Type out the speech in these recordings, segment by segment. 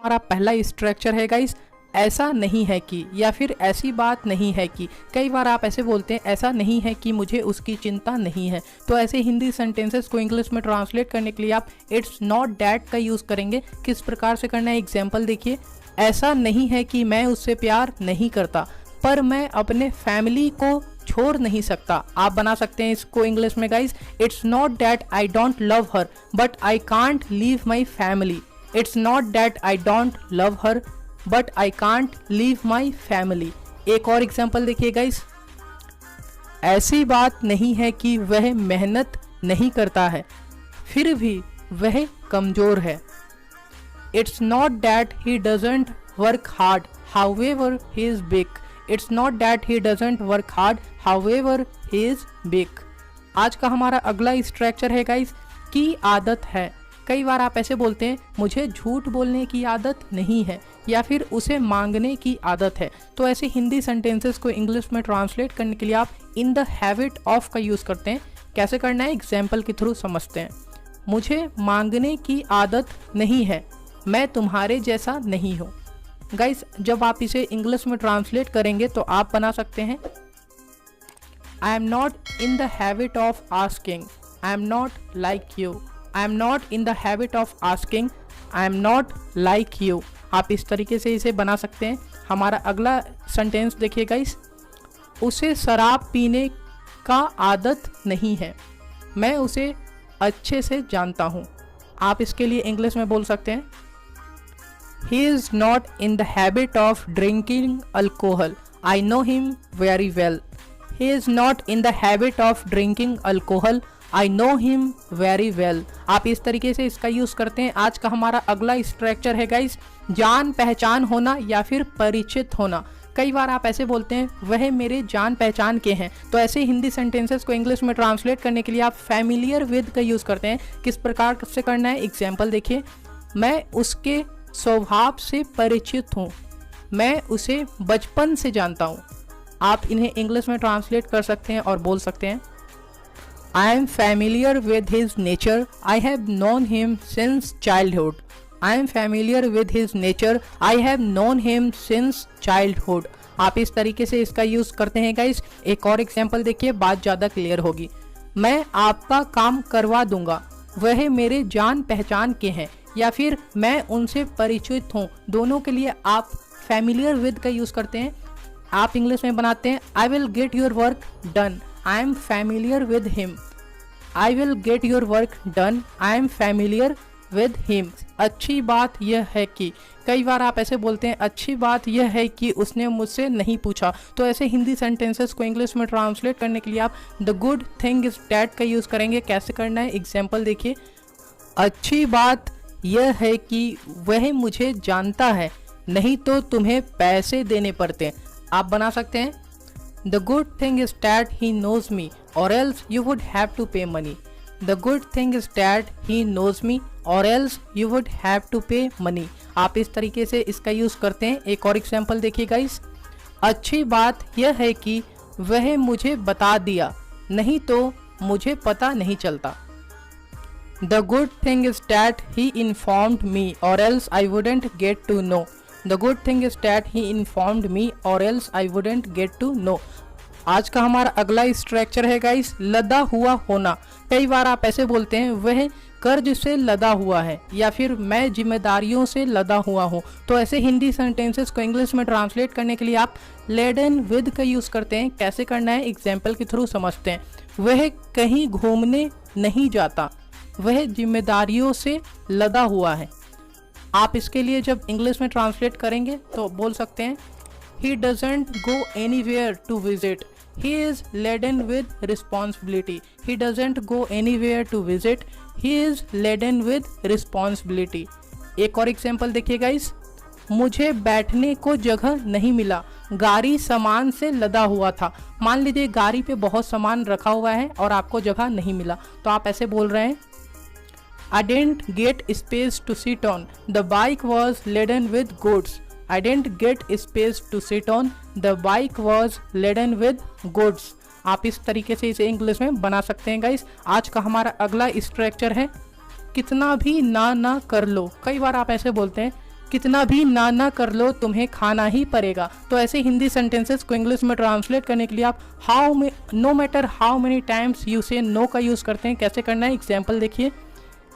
हमारा पहला स्ट्रक्चर है गाइस, ऐसा नहीं है कि, या फिर ऐसी बात नहीं है कि। कई बार आप ऐसे बोलते हैं ऐसा नहीं है कि मुझे उसकी चिंता नहीं है, तो ऐसे हिंदी सेंटेंसेस को इंग्लिश में ट्रांसलेट करने के लिए आप इट्स नॉट डैट का यूज़ करेंगे। किस प्रकार से करना है, एग्जाम्पल देखिए। ऐसा नहीं है कि मैं उससे प्यार नहीं करता, पर मैं अपने फैमिली को छोड़ नहीं सकता। आप बना सकते हैं इसको इंग्लिश में guys, it's not that I don't love her but I can't leave my family. It's not that I don't love her but I can't leave my family. एक और एग्जाम्पल देखिए गाइस, ऐसी बात नहीं है कि वह मेहनत नहीं करता है, फिर भी वह कमजोर है। It's not that he doesn't work hard however he is big. It's not that he doesn't work hard however he is big. आज का हमारा अगला स्ट्रक्चर है गाइस, की आदत है। कई बार आप ऐसे बोलते हैं मुझे झूठ बोलने की आदत नहीं है, या फिर उसे मांगने की आदत है। तो ऐसे हिंदी सेंटेंसेस को इंग्लिश में ट्रांसलेट करने के लिए आप इन द हैबिट ऑफ का यूज़ करते हैं। कैसे करना है, एग्जाम्पल के थ्रू समझते हैं। मुझे मांगने की आदत नहीं है, मैं तुम्हारे जैसा नहीं हूँ। गाइस, जब आप इसे इंग्लिश में ट्रांसलेट करेंगे तो आप बना सकते हैं I am not in the habit of asking, I am not like you. I am not in the habit of asking, I am not like you. आप इस तरीके से इसे बना सकते हैं। हमारा अगला सेंटेंस देखिए गाइस, उसे शराब पीने का आदत नहीं है, मैं उसे अच्छे से जानता हूँ। आप इसके लिए इंग्लिश में बोल सकते हैं he is not in the habit of drinking alcohol, I know him very well. He is not in the habit of drinking alcohol, I know him very well. आप इस तरीके से इसका यूज़ करते हैं। आज का हमारा अगला स्ट्रक्चर है गाइस, जान पहचान होना या फिर परिचित होना। कई बार आप ऐसे बोलते हैं वह मेरे जान पहचान के हैं, तो ऐसे हिंदी सेंटेंसेस को इंग्लिश में ट्रांसलेट करने के लिए आप फैमिलियर विद का यूज़ करते हैं। किस प्रकार से करना है, एग्जाम्पल देखिए। मैं उसके स्वभाव से परिचित हूँ, मैं उसे बचपन से जानता हूँ। आप इन्हें इंग्लिश में ट्रांसलेट कर सकते हैं और बोल सकते हैं I am familiar with his nature. I have known him since childhood. I am familiar with his nature. I have known him since childhood. आप इस तरीके से इसका यूज़ करते हैं गाइस। एक और एग्जाम्पल देखिए, बात ज़्यादा क्लियर होगी। मैं आपका काम करवा दूंगा, वह मेरे जान पहचान के हैं, या फिर मैं उनसे परिचित हूँ। दोनों के लिए आप फैमिलियर विद का यूज़ करते हैं। आप इंग्लिश में बनाते हैं I will get your work done, I am familiar with him. I will get your work done, I am familiar with him. अच्छी बात यह है कि, कई बार आप ऐसे बोलते हैं अच्छी बात यह है कि उसने मुझसे नहीं पूछा। तो ऐसे हिंदी सेंटेंसेस को इंग्लिश में ट्रांसलेट करने के लिए आप the good thing is that का यूज़ करेंगे। कैसे करना है, एग्जाम्पल देखिए। अच्छी बात यह है कि वह मुझे जानता है, नहीं तो तुम्हें पैसे देने पड़ते। आप बना सकते हैं The good thing is that he knows me, or else you would have to pay money. The good thing is that he knows me, or else you would have to pay money. आप इस तरीके से इसका use करते हैं। एक और example देखिए गाइस, अच्छी बात यह है कि वह मुझे बता दिया, नहीं तो मुझे पता नहीं चलता। The good thing is that he informed me, or else I wouldn't get to know. The good thing is that he informed me, or else I wouldn't get to know. आज का हमारा अगला स्ट्रक्चर है guys, लदा हुआ होना। कई बार आप ऐसे बोलते हैं वह कर्ज से लदा हुआ है, या फिर मैं जिम्मेदारियों से लदा हुआ हूँ। तो ऐसे हिंदी सेंटेंसेस को इंग्लिश में ट्रांसलेट करने के लिए आप लेडन विद का यूज़ करते हैं। कैसे करना है, एग्जाम्पल के थ्रू समझते हैं। वह कहीं घूमने नहीं जाता, वह जिम्मेदारियों से लदा हुआ है। आप इसके लिए जब इंग्लिश में ट्रांसलेट करेंगे तो बोल सकते हैं he doesn't go anywhere to visit, he is laden with responsibility. He doesn't go anywhere to visit, he is laden with responsibility. एक और एग्जाम्पल देखिए गाइस, मुझे बैठने को जगह नहीं मिला, गाड़ी सामान से लदा हुआ था। मान लीजिए गाड़ी पे बहुत सामान रखा हुआ है और आपको जगह नहीं मिला, तो आप ऐसे बोल रहे हैं I didn't get space to sit on. The bike was laden with goods. I didn't get space to sit on. The bike was laden with goods. आप इस तरीके से इसे इंग्लिश में बना सकते हैं गाइस। आज का हमारा अगला स्ट्रक्चर है कितना भी ना कर लो। कई बार आप ऐसे बोलते हैं कितना भी ना कर लो तुम्हें खाना ही पड़ेगा। तो ऐसे हिंदी सेंटेंसेस को इंग्लिश में ट्रांसलेट करने के लिए आप no matter how many times you say no का यूज़ करते हैं। कैसे करना है, एग्जाम्पल देखिए।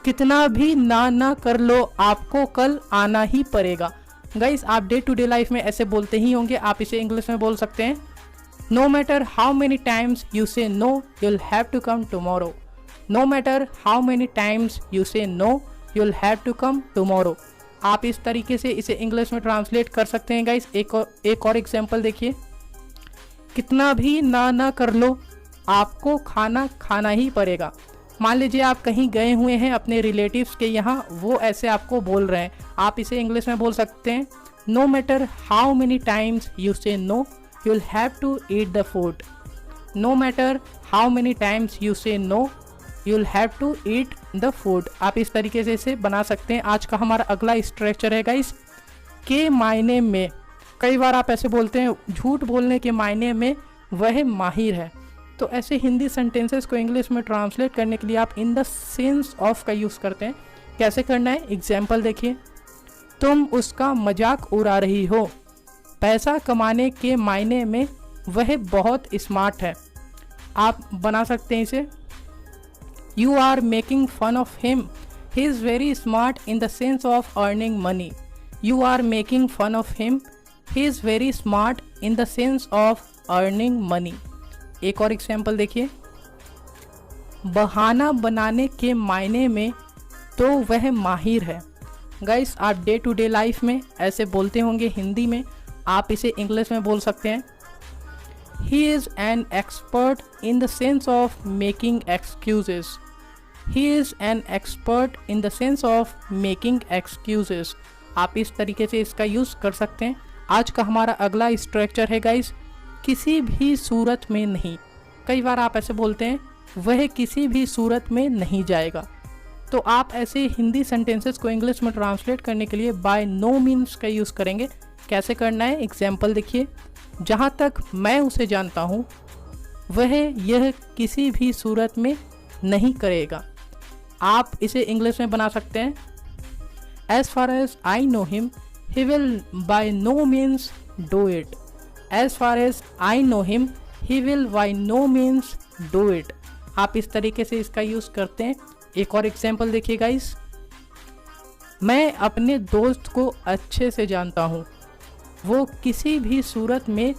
कितना भी ना कर लो आपको कल आना ही पड़ेगा। गाइस, आप डे टू डे लाइफ में ऐसे बोलते ही होंगे, आप इसे इंग्लिश में बोल सकते हैं। No matter how many times you say no you'll have to come tomorrow. No matter how many times you say no you'll have to come tomorrow. आप इस तरीके से इसे इंग्लिश में ट्रांसलेट कर सकते हैं। गाइस, एक और एग्जाम्पल देखिए। कितना भी ना कर लो आपको खाना ही पड़ेगा। मान लीजिए आप कहीं गए हुए हैं अपने रिलेटिव्स के यहाँ, वो ऐसे आपको बोल रहे हैं, आप इसे इंग्लिश में बोल सकते हैं। No matter how many times you say no you'll have to eat the food. No matter how many times you say no you'll have to eat the food. आप इस तरीके से इसे बना सकते हैं। आज का हमारा अगला स्ट्रक्चर है गाइस, के मायने में। कई बार आप ऐसे बोलते हैं, झूठ बोलने के मायने में वह माहिर है। तो ऐसे हिंदी सेंटेंसेस को इंग्लिश में ट्रांसलेट करने के लिए आप इन द सेंस ऑफ का यूज़ करते हैं। कैसे करना है, एग्जाम्पल देखिए। तुम उसका मजाक उड़ा रही हो। पैसा कमाने के मायने में वह बहुत स्मार्ट है। आप बना सकते हैं इसे। You are making fun of him, he is very smart in the sense of earning money. You are making fun of him, he is very smart in the sense of earning money. एक और example देखिए। बहाना बनाने के मायने में तो वह माहिर है। गाइस, आप डे टू डे लाइफ में ऐसे बोलते होंगे हिंदी में, आप इसे इंग्लिश में बोल सकते हैं। He is an expert in the sense of making excuses. He is an expert in the sense of making excuses. आप इस तरीके से इसका यूज़ कर सकते हैं। आज का हमारा अगला स्ट्रक्चर है गाइस, किसी भी सूरत में नहीं। कई बार आप ऐसे बोलते हैं, वह किसी भी सूरत में नहीं जाएगा। तो आप ऐसे हिंदी सेंटेंसेस को इंग्लिश में ट्रांसलेट करने के लिए बाय नो मीन्स का यूज़ करेंगे। कैसे करना है, एग्जाम्पल देखिए। जहाँ तक मैं उसे जानता हूँ वह यह किसी भी सूरत में नहीं करेगा। आप इसे इंग्लिश में बना सकते हैं। As far as I know him, he will by no means do it. As far as I know him, he will by no means do it। आप इस तरीके से इसका यूज़ करते हैं। एक और एग्जाम्पल देखिए गाइस। मैं अपने दोस्त को अच्छे से जानता हूँ, वो किसी भी सूरत में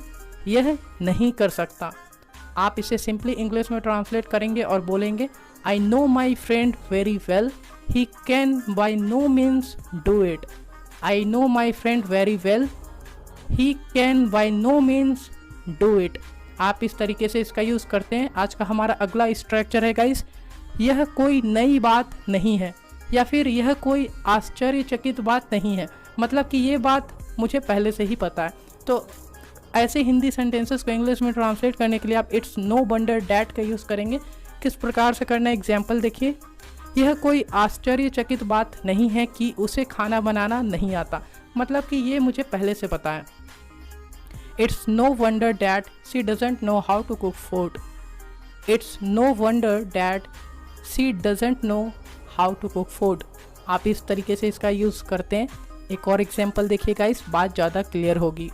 यह नहीं कर सकता। आप इसे सिंपली इंग्लिश में ट्रांसलेट करेंगे और बोलेंगे, I know my friend very well, he can by no means do it। I know my friend very well, he can by no means do it। आप इस तरीके से इसका यूज़ करते हैं। आज का हमारा अगला स्ट्रक्चर है गाइस, यह कोई नई बात नहीं है, या फिर यह कोई आश्चर्यचकित बात नहीं है। मतलब कि ये बात मुझे पहले से ही पता है। तो ऐसे हिंदी सेंटेंसेस को इंग्लिश में ट्रांसलेट करने के लिए आप इट्स नो वंडर डैट का यूज़ करेंगे। किस प्रकार से करना है, एग्जाम्पल देखिए। यह कोई आश्चर्यचकित बात नहीं है कि उसे खाना बनाना नहीं आता। मतलब कि ये मुझे पहले से पता है। It's no wonder that she doesn't know how to cook food. It's no wonder that she doesn't know how to cook food. आप इस तरीके से इसका यूज़ करते हैं। एक और एग्जाम्पल देखिएगा, इस बात ज़्यादा क्लियर होगी।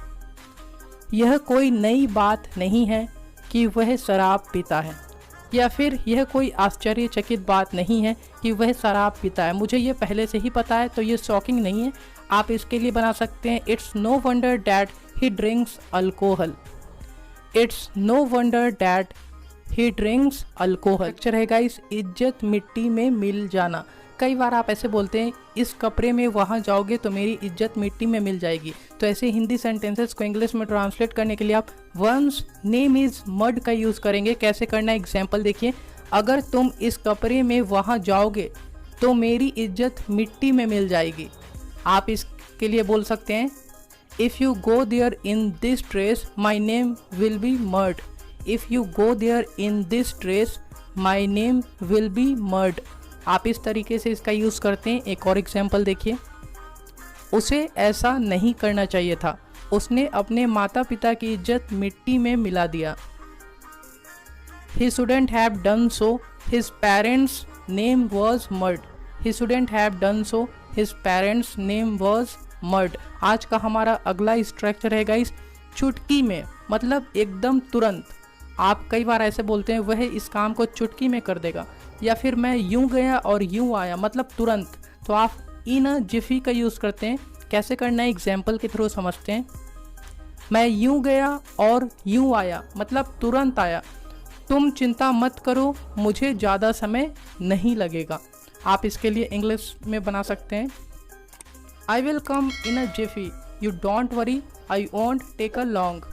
यह कोई नई बात नहीं है कि वह शराब पीता है, या फिर यह कोई आश्चर्यचकित बात नहीं है कि वह शराब पीता है। मुझे ये पहले से ही पता है, तो ये शॉकिंग नहीं है। आप इसके लिए बना सकते हैं, it's no wonder that he drinks alcohol. It's no wonder that he drinks alcohol. Lecture है गाइस, इज्जत मिट्टी में मिल जाना। कई बार आप ऐसे बोलते हैं, इस कपड़े में वहाँ जाओगे तो मेरी इज्जत मिट्टी में मिल जाएगी। तो ऐसे हिंदी सेंटेंसेस को इंग्लिश में ट्रांसलेट करने के लिए आप वंस नेम इज़ मड का यूज़ करेंगे। कैसे करना है, एग्जाम्पल देखिए। अगर तुम इस कपड़े में वहाँ जाओगे तो मेरी इज्जत मिट्टी में मिल जाएगी। आप इसके लिए बोल सकते हैं, if you go there in this dress my name will be marred. If you go there in this dress my name will be marred. आप इस तरीके से इसका यूज़ करते हैं। एक और एग्जाम्पल देखिए। उसे ऐसा नहीं करना चाहिए था, उसने अपने माता पिता की इज्जत मिट्टी में मिला दिया। He shouldn't have done so, his parents' name was mud. He shouldn't have done so, his parents' name was marred. आज का हमारा अगला स्ट्रक्चर है गाइस चुटकी में, मतलब एकदम तुरंत। आप कई बार ऐसे बोलते हैं वह इस काम को चुटकी में कर देगा, या फिर मैं यूं गया और यूं आया, मतलब तुरंत। तो आप इन अ जिफी का यूज़ करते हैं। कैसे करना है एग्जाम्पल के थ्रू समझते हैं। मैं यूं गया और यूं आया, मतलब तुरंत आया। तुम चिंता मत करो, मुझे ज़्यादा समय नहीं लगेगा। आप इसके लिए इंग्लिश में बना सकते हैं, I will come in a jiffy, you don't worry, I won't take a long.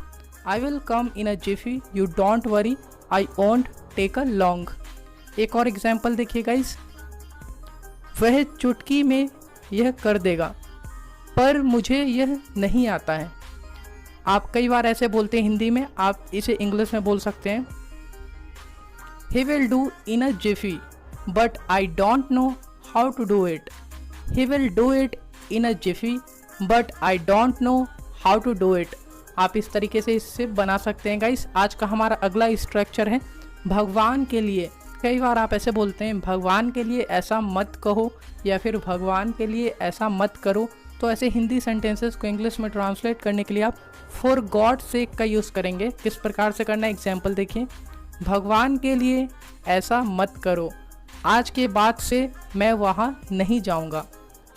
I will come in a jiffy, you don't worry, I won't take a long. एक और एग्जाम्पल देखिए गाइस, वह चुटकी में यह कर देगा, पर मुझे यह नहीं आता है। आप कई बार ऐसे बोलते हैं हिंदी में, आप इसे इंग्लिश में बोल सकते हैं, he will do in a jiffy but I don't know how to do it. He will do it in a jiffy but I don't know how to do it. आप इस तरीके से इससे बना सकते हैं गाइस। आज का हमारा अगला स्ट्रक्चर है भगवान के लिए। कई बार आप ऐसे बोलते हैं भगवान के लिए ऐसा मत कहो, या फिर भगवान के लिए ऐसा मत करो। तो ऐसे हिंदी सेंटेंसेस को इंग्लिश में ट्रांसलेट करने के लिए आप फॉर गॉड सेक का यूज़ करेंगे। किस प्रकार से करना है एग्जाम्पल देखिए, भगवान के लिए ऐसा मत करो, आज के बाद से मैं वहाँ नहीं जाऊँगा।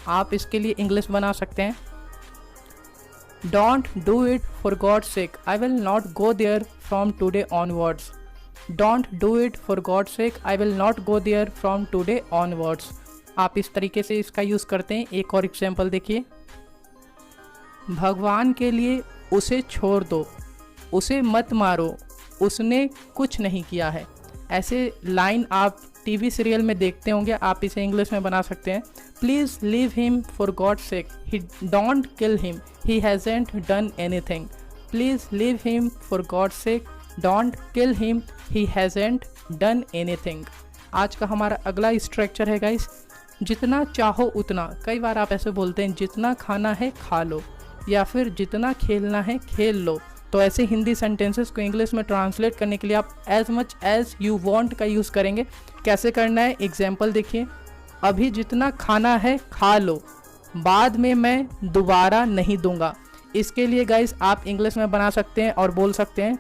आप इसके लिए इंग्लिश बना सकते हैं, don't do it for God sake, I will not go there from today onwards. Don't do it for God sake, I will not go there from today onwards. आप इस तरीके से इसका यूज़ करते हैं। एक और एग्जाम्पल देखिए, भगवान के लिए उसे छोड़ दो, उसे मत मारो, उसने कुछ नहीं किया है। ऐसे लाइन आप टीवी सीरियल में देखते होंगे, आप इसे इंग्लिश में बना सकते हैं, please leave him for God sake, he don't kill him, he hasn't done anything. Please leave him for God sake, don't kill him, he hasn't done anything. आज का हमारा अगला स्ट्रक्चर है गाइस जितना चाहो उतना। कई बार आप ऐसे बोलते हैं जितना खाना है खा लो, या फिर जितना खेलना है खेल लो। तो ऐसे हिंदी सेंटेंसेस को इंग्लिश में ट्रांसलेट करने के लिए आप as much as you want का यूज़ करेंगे। कैसे करना है एग्जाम्पल देखिए, अभी जितना खाना है खा लो, बाद में मैं दोबारा नहीं दूंगा। इसके लिए गाइस आप इंग्लिश में बना सकते हैं और बोल सकते हैं,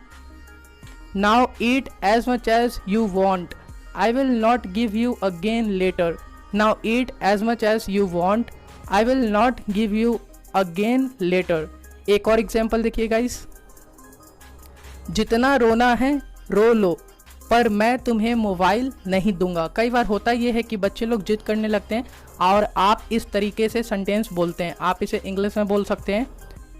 now eat as much as you want, I will not give you again later. Now eat as much as you want, I will not give you again later. एक और एग्जाम्पल देखिए गाइस, जितना रोना है रो लो, पर मैं तुम्हें मोबाइल नहीं दूंगा। कई बार होता ये है कि बच्चे लोग जिद करने लगते हैं और आप इस तरीके से सेंटेंस बोलते हैं। आप इसे इंग्लिश में बोल सकते हैं,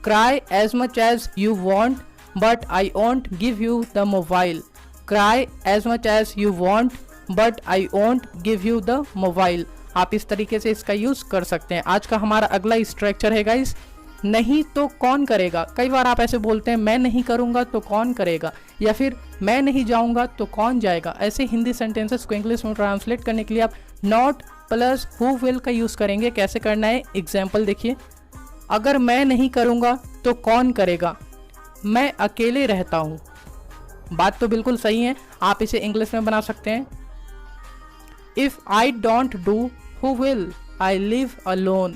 cry as much as you want but I won't give you the mobile. Cry as much as you want but I won't give you the mobile. आप इस तरीके से इसका यूज़ कर सकते हैं। आज का हमारा अगला स्ट्रक्चर है गाइस, नहीं तो कौन करेगा। कई बार आप ऐसे बोलते हैं मैं नहीं करूँगा तो कौन करेगा, या फिर मैं नहीं जाऊँगा तो कौन जाएगा। ऐसे हिंदी सेंटेंसेस को इंग्लिश में ट्रांसलेट करने के लिए आप नॉट प्लस हु विल का यूज़ करेंगे। कैसे करना है एग्जाम्पल देखिए, अगर मैं नहीं करूँगा तो कौन करेगा, मैं अकेले रहता हूँ। बात तो बिल्कुल सही है। आप इसे इंग्लिश में बना सकते हैं, if I don't do who will, I live alone.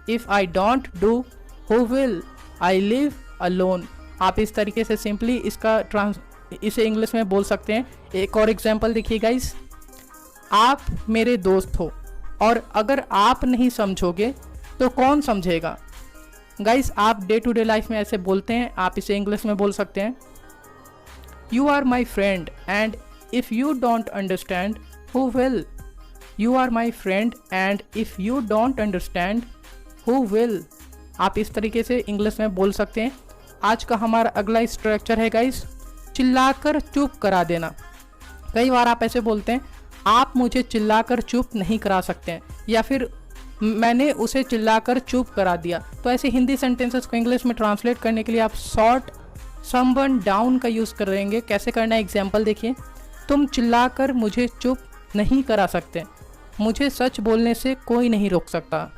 If I don't do who will, I live alone. आप इस तरीके से सिंपली इसे इंग्लिश में बोल सकते हैं। एक और एग्जाम्पल देखिए गाइस, आप मेरे दोस्त हो और अगर आप नहीं समझोगे तो कौन समझेगा। गाइस आप डे टू डे लाइफ में ऐसे बोलते हैं, आप इसे इंग्लिश में बोल सकते हैं, you are my friend and if you don't understand who will. You are my friend and if you don't understand who will. आप इस तरीके से इंग्लिश में बोल सकते हैं। आज का हमारा अगला स्ट्रक्चर है गाइस, चिल्लाकर चुप करा देना। कई बार आप ऐसे बोलते हैं, आप मुझे चिल्लाकर चुप नहीं करा सकते हैं, या फिर मैंने उसे चिल्लाकर चुप करा दिया। तो ऐसे हिंदी सेंटेंसेस को इंग्लिश में ट्रांसलेट करने के लिए आप शॉर्ट समवन डाउन का यूज़ करेंगे। कैसे करना है एग्जाम्पल देखिए, तुम चिल्लाकर मुझे चुप नहीं करा सकते, मुझे सच बोलने से कोई नहीं रोक सकता।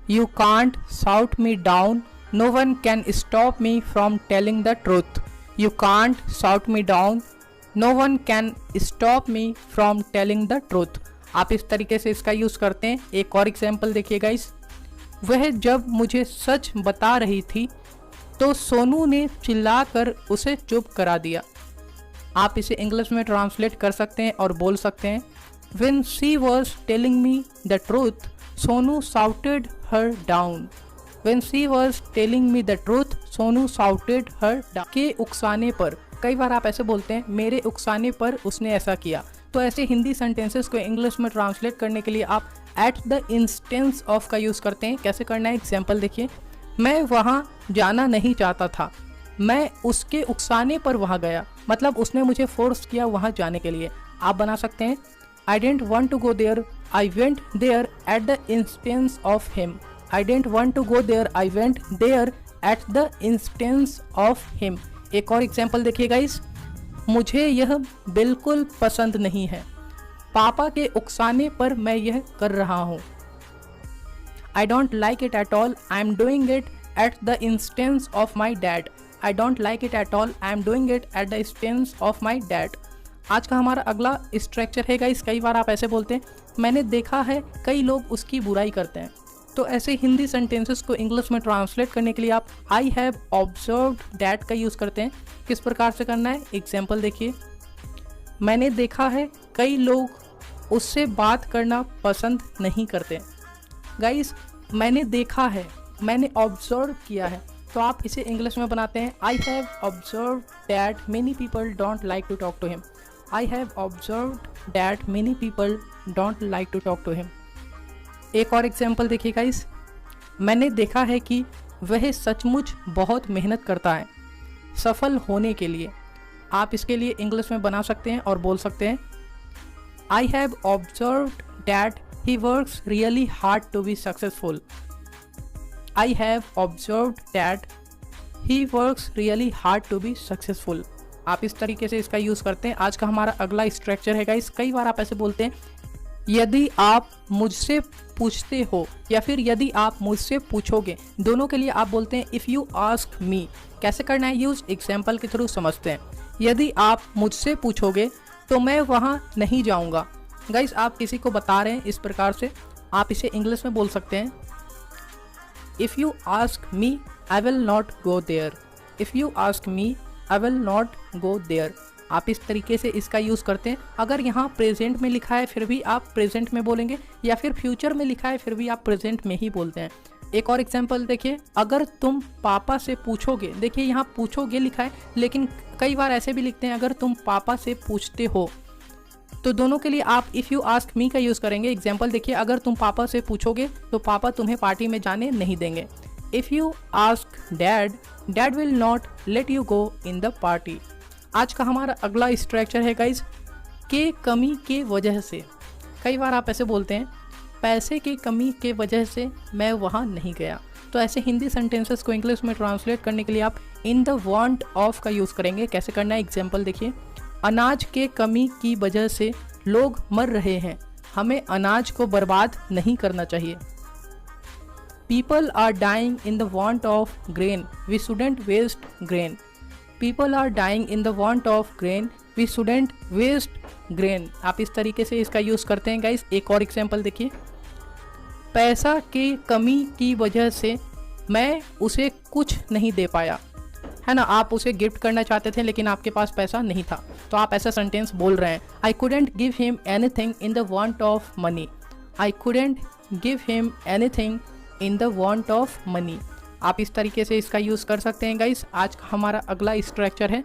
You can't shout me down, no one can stop me from telling the truth. You can't shout me down, no one can stop me from telling the truth. आप इस तरीके से इसका यूज़ करते हैं। एक और एग्जाम्पल देखिए गाइस, वह जब मुझे सच बता रही थी तो सोनू ने चिल्लाकर उसे चुप करा दिया। आप इसे इंग्लिश में ट्रांसलेट कर सकते हैं और बोल सकते हैं, When she was telling me the truth, Sonu shouted her down. When she was telling me the truth, Sonu shouted her down. के उकसाने पर, कई बार आप ऐसे बोलते हैं, मेरे उकसाने पर उसने ऐसा किया। तो ऐसे हिंदी सेंटेंसेस को इंग्लिश में ट्रांसलेट करने के लिए आप एट द इंस्टेंस ऑफ का यूज़ करते हैं। कैसे करना है, एग्जाम्पल देखिए। मैं वहाँ जाना नहीं चाहता था, मैं उसके उकसाने पर वहाँ गया, मतलब उसने मुझे फोर्स किया वहाँ जाने के लिए। आप बना सकते हैं, I didn't want to go there, I went there at the instance of him. I didn't want to go there, I went there at the instance of him. एक और एग्जाम्पल देखिए गाइस, मुझे यह बिल्कुल पसंद नहीं है, पापा के उकसाने पर मैं यह कर रहा हूँ। I don't like it at all, I am doing it at the instance of my dad. I don't like it at all, I am doing it at the instance of my dad. आज का हमारा अगला structure है guys, कई बार आप ऐसे बोलते हैं, मैंने देखा है कई लोग उसकी बुराई करते हैं। तो ऐसे हिंदी सेंटेंसेस को इंग्लिश में ट्रांसलेट करने के लिए आप आई हैव ऑब्जर्व्ड दैट का यूज़ करते हैं। किस प्रकार से करना है, एग्जाम्पल देखिए। मैंने देखा है कई लोग उससे बात करना पसंद नहीं करते। गाइस, मैंने देखा है, मैंने ऑब्जर्व किया है, तो आप इसे इंग्लिश में बनाते हैं, I have observed that many people don't like to talk to him. I have observed that many people don't like to talk to him. एक और एग्जाम्पल देखिए गाइस, मैंने देखा है कि वह सचमुच बहुत मेहनत करता है सफल होने के लिए। आप इसके लिए इंग्लिश में बना सकते हैं और बोल सकते हैं, I have observed that he works really hard to be successful. I have observed that he works really hard to be successful. आप इस तरीके से इसका यूज़ करते हैं। आज का हमारा अगला स्ट्रक्चर है गाइस, कई बार आप ऐसे बोलते हैं, यदि आप मुझसे पूछते हो या फिर यदि आप मुझसे पूछोगे, दोनों के लिए आप बोलते हैं इफ़ यू आस्क मी। कैसे करना है यूज़, एग्जाम्पल के थ्रू समझते हैं। यदि आप मुझसे पूछोगे तो मैं वहाँ नहीं जाऊँगा। गाइस, आप किसी को बता रहे हैं इस प्रकार से, आप इसे इंग्लिश में बोल सकते हैं, if you ask me I will not go there. If you ask me I will not go there. आप इस तरीके से इसका यूज़ करते हैं। अगर यहाँ प्रेजेंट में लिखा है फिर भी आप प्रेजेंट में बोलेंगे, या फिर फ्यूचर में लिखा है फिर भी आप प्रेजेंट में ही बोलते हैं। एक और एग्जांपल देखिए, अगर तुम पापा से पूछोगे, देखिए यहाँ पूछोगे लिखा है, लेकिन कई बार ऐसे भी लिखते हैं अगर तुम पापा से पूछते हो। तो दोनों के लिए आप इफ़ यू आस्क मी का यूज़ करेंगे। एग्जाम्पल देखिए, अगर तुम पापा से पूछोगे तो पापा तुम्हें पार्टी में जाने नहीं देंगे। If you ask dad, dad will not let you go in the party. आज का हमारा अगला स्ट्रक्चर है गाइज, के कमी के वजह से। कई बार आप ऐसे बोलते हैं, पैसे की कमी के वजह से मैं वहाँ नहीं गया। तो ऐसे हिंदी सेंटेंसेस को इंग्लिश में ट्रांसलेट करने के लिए आप इन द वांट ऑफ का यूज़ करेंगे। कैसे करना है, एग्जाम्पल देखिए, अनाज के कमी की वजह से लोग मर रहे हैं, हमें अनाज को बर्बाद नहीं करना चाहिए। People are dying in the want of grain, we shouldn't waste grain. People are dying in the want of grain, we shouldn't waste grain. आप इस तरीके से इसका यूज़ करते हैं गाइस। एक और एग्जाम्पल देखिए, पैसा की कमी की वजह से मैं उसे कुछ नहीं दे पाया, है ना। आप उसे गिफ्ट करना चाहते थे लेकिन आपके पास पैसा नहीं था, तो आप ऐसा सेंटेंस बोल रहे हैं, I couldn't give him anything in the want of money. I couldn't give him anything in the want of money. आप इस तरीके से इसका यूज़ कर सकते हैं गाइस। आज का हमारा अगला स्ट्रक्चर है,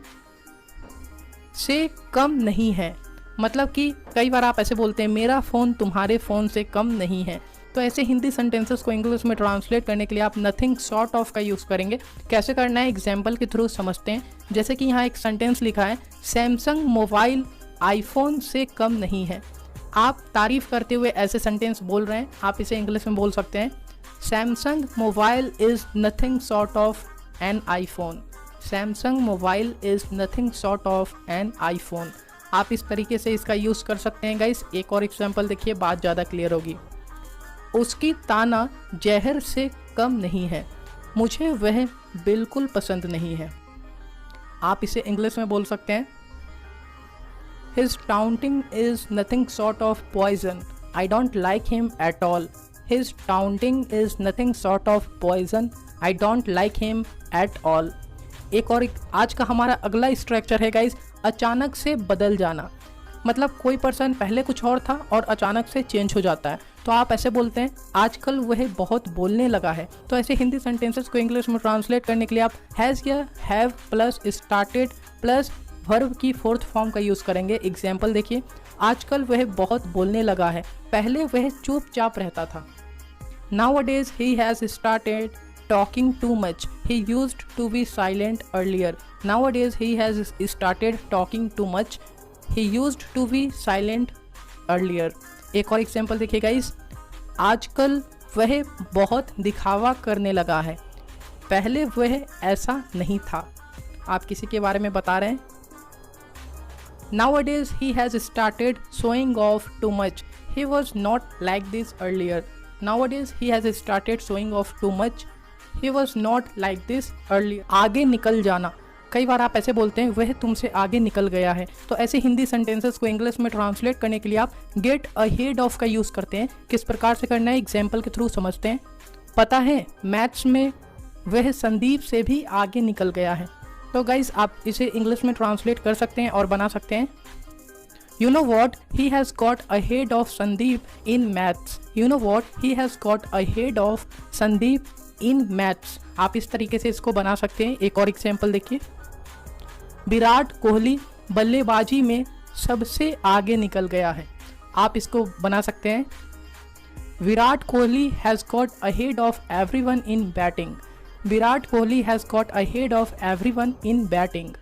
से कम नहीं है, मतलब कि कई बार आप ऐसे बोलते हैं, मेरा फ़ोन तुम्हारे फ़ोन से कम नहीं है। तो ऐसे हिंदी सेंटेंसेस को इंग्लिश में ट्रांसलेट करने के लिए आप नथिंग शॉर्ट ऑफ का यूज़ करेंगे। कैसे करना है, एग्जाम्पल के थ्रू समझते हैं। जैसे कि यहाँ एक सेंटेंस लिखा है, सैमसंग मोबाइल आईफोन से कम नहीं है। आप तारीफ़ करते हुए ऐसे सेंटेंस बोल रहे हैं, आप इसे इंग्लिश में बोल सकते हैं, Samsung mobile is nothing short of an iPhone. Samsung mobile is nothing short of an iPhone. आप इस तरीके से इसका यूज़ कर सकते हैं गाइस। एक और एग्जाम्पल देखिए, बात ज़्यादा क्लियर होगी। उसकी ताना जहर से कम नहीं है, मुझे वह बिल्कुल पसंद नहीं है। आप इसे इंग्लिश में बोल सकते हैं, His taunting is nothing short of poison. I don't like him at all. His taunting is nothing sort of poison. I don't like him at all. आज का हमारा अगला स्ट्रक्चर है गाइस, अचानक से बदल जाना। मतलब कोई पर्सन पहले कुछ और था और अचानक से चेंज हो जाता है, तो आप ऐसे बोलते हैं आजकल वह बहुत बोलने लगा है। तो ऐसे हिंदी सेंटेंसेस को इंग्लिश में ट्रांसलेट करने के लिए आप हैज़ या have plus started plus verb की फोर्थ फॉर्म का यूज़ करेंगे। एग्जाम्पल देखिए, आजकल वह बहुत बोलने लगा है, पहले वह चुपचाप रहता था। Nowadays he has started talking too much. He used to be silent earlier. Nowadays he has started talking too much. He used to be silent earlier. एक और एग्जाम्पल देखिए गाइस, आजकल वह बहुत दिखावा करने लगा है, पहले वह ऐसा नहीं था। आप किसी के बारे में बता रहे हैं। Nowadays he has started showing off too much. He was not like this earlier. Nowadays he has started showing off too much. He was not like this earlier. आगे निकल जाना, कई बार आप ऐसे बोलते हैं वह तुमसे आगे निकल गया है। तो ऐसे हिंदी सेंटेंसेस को इंग्लिश में ट्रांसलेट करने के लिए आप गेट अहेड ऑफ का यूज़ करते हैं। किस प्रकार से करना है एग्जाम्पल के थ्रू समझते हैं। पता है मैथ्स में वह संदीप से भी आगे निकल गया है। तो गाइज आप इसे इंग्लिश में ट्रांसलेट कर सकते हैं और बना सकते हैं, You know what? He has got ahead of Sandeep in maths. You know what? He has got ahead of Sandeep in maths. आप इस तरीके से इसको बना सकते हैं। एक और एग्जाम्पल देखिए, विराट कोहली बल्लेबाजी में सबसे आगे निकल गया है। आप इसको बना सकते हैं, Virat Kohli has got ahead of everyone in batting. Virat Kohli has got ahead of everyone in batting.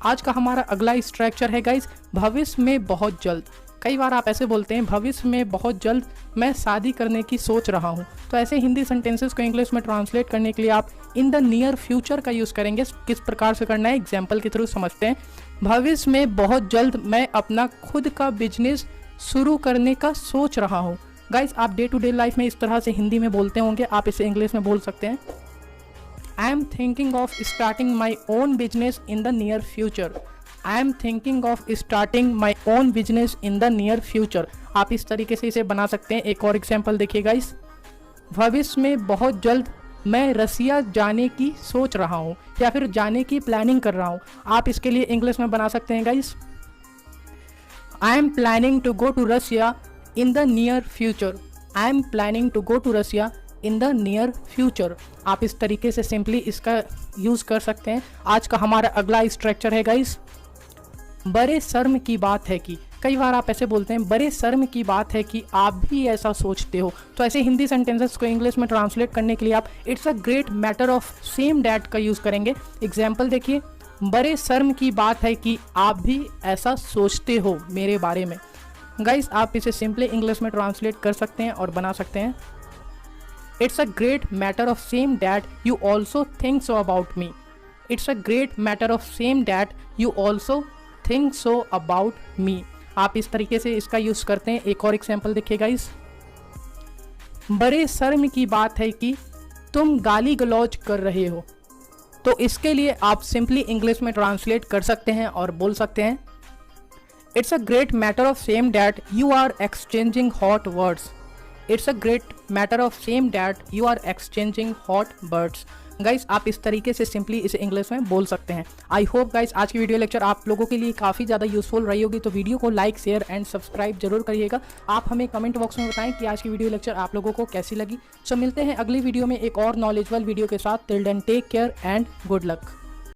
आज का हमारा अगला स्ट्रक्चर है गाइस, भविष्य में बहुत जल्द। कई बार आप ऐसे बोलते हैं भविष्य में बहुत जल्द मैं शादी करने की सोच रहा हूँ। तो ऐसे हिंदी सेंटेंसेस को इंग्लिश में ट्रांसलेट करने के लिए आप इन द नियर फ्यूचर का यूज़ करेंगे। किस प्रकार से करना है एग्जाम्पल के थ्रू समझते हैं। भविष्य में बहुत जल्द मैं अपना खुद का बिजनेस शुरू करने का सोच रहा हूँ। गाइस आप डे टू डे लाइफ में इस तरह से हिंदी में बोलते होंगे, आप इसे इंग्लिश में बोल सकते हैं, I am thinking of starting my own business in the near future. I am thinking of starting my own business in the near future. आप इस तरीके से इसे बना सकते हैं। एक और एग्जाम्पल देखिए गाइस, भविष्य में बहुत जल्द मैं रसिया जाने की सोच रहा हूँ या फिर जाने की प्लानिंग कर रहा हूँ। आप इसके लिए इंग्लिश में बना सकते हैं guys, I am planning to go to Russia in the near future. I am planning to go to Russia in the near future. आप इस तरीके से सिंपली इसका यूज़ कर सकते हैं। आज का हमारा अगला स्ट्रक्चर है गाइस, बड़े शर्म की बात है कि। कई बार आप ऐसे बोलते हैं बड़े शर्म की बात है कि आप भी ऐसा सोचते हो। तो ऐसे हिंदी सेंटेंसेस को इंग्लिश में ट्रांसलेट करने के लिए आप it's a great matter of same that का यूज़ करेंगे। एग्जाम्पल देखिए, बड़े शर्म की बात है कि आप भी ऐसा सोचते हो मेरे बारे में। गाइस आप इसे सिंपली इंग्लिश में ट्रांसलेट कर सकते हैं और बना सकते हैं, It's a great matter of same that you also think so about me. It's a great matter of same that you also think so about me. आप इस तरीके से इसका यूज़ करते हैं। एक और एग्जाम्पल देखिए गाइस, बड़े शर्म की बात है कि तुम गाली गलौज कर रहे हो। तो इसके लिए आप सिंपली इंग्लिश में ट्रांसलेट कर सकते हैं और बोल सकते हैं, It's a great matter of same that you are exchanging hot words. It's a great matter of same that you are exchanging hot words. Guys आप इस तरीके से सिंपली इसे इंग्लिश में बोल सकते हैं। आई होप गाइस आज की वीडियो लेक्चर आप लोगों के लिए काफ़ी ज़्यादा यूजफुल रही होगी। तो वीडियो को लाइक शेयर एंड सब्सक्राइब जरूर करिएगा। आप हमें कमेंट बॉक्स में बताएं कि आज की वीडियो लेक्चर आप लोगों को कैसी लगी। सो मिलते हैं अगली वीडियो में एक और नॉलेजबल वीडियो के साथ। Till then take care and good luck.